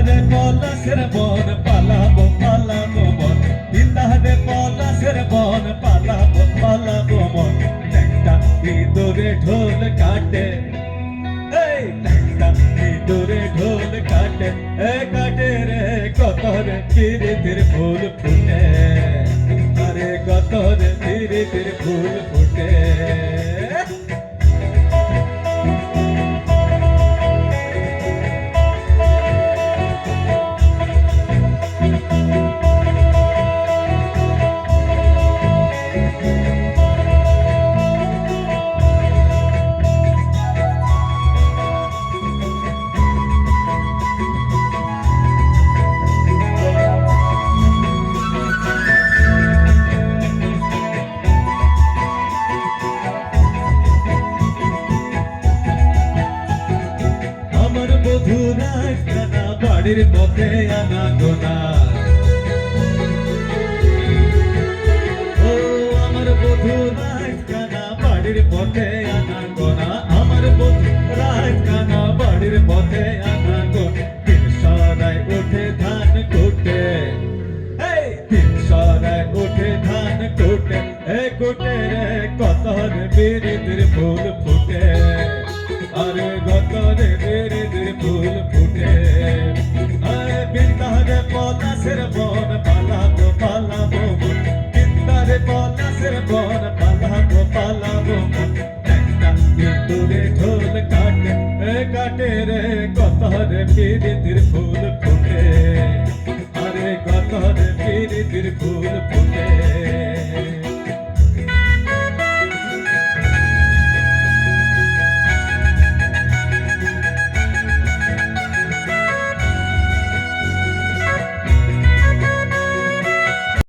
রে পলাশের বন পালাবো পালাবো মন দিদা রে পলাশের বন পালাবো পালাবো মন একটা ইঁদুরে ঢোল কাটে এই একটা ইঁদুরে ঢোল কাটে কাটে রে কত রে ধীরে ধীরে ফুল ফুটে আরে কত রে ধীরে ধীরে ফুল ফুটে মধুরাজখানা বাড়ির পথে আনা গোনা ও আমার মধুরাজখানা বাড়ির পথে আনা গোনা আমার মধুরাজখানা বাড়ির পথে আনা গোনা তিন সরায় ওঠে ধান কুটে তিন সরায় ওঠে ধান কুটে কুটে রে কত রে বিরিতির ফুল ফুটে আরে কত রে বিরিতির ফুল ফুটে আরে বিন্দারে পলাশের বন পালাবো পালাবো বিন্দারে পলাশের বন পালাবো পালাবো একটা ইঁদুরে ঢোল কাটে কাটে রে কত রে বিরিতির ফুল ফুটে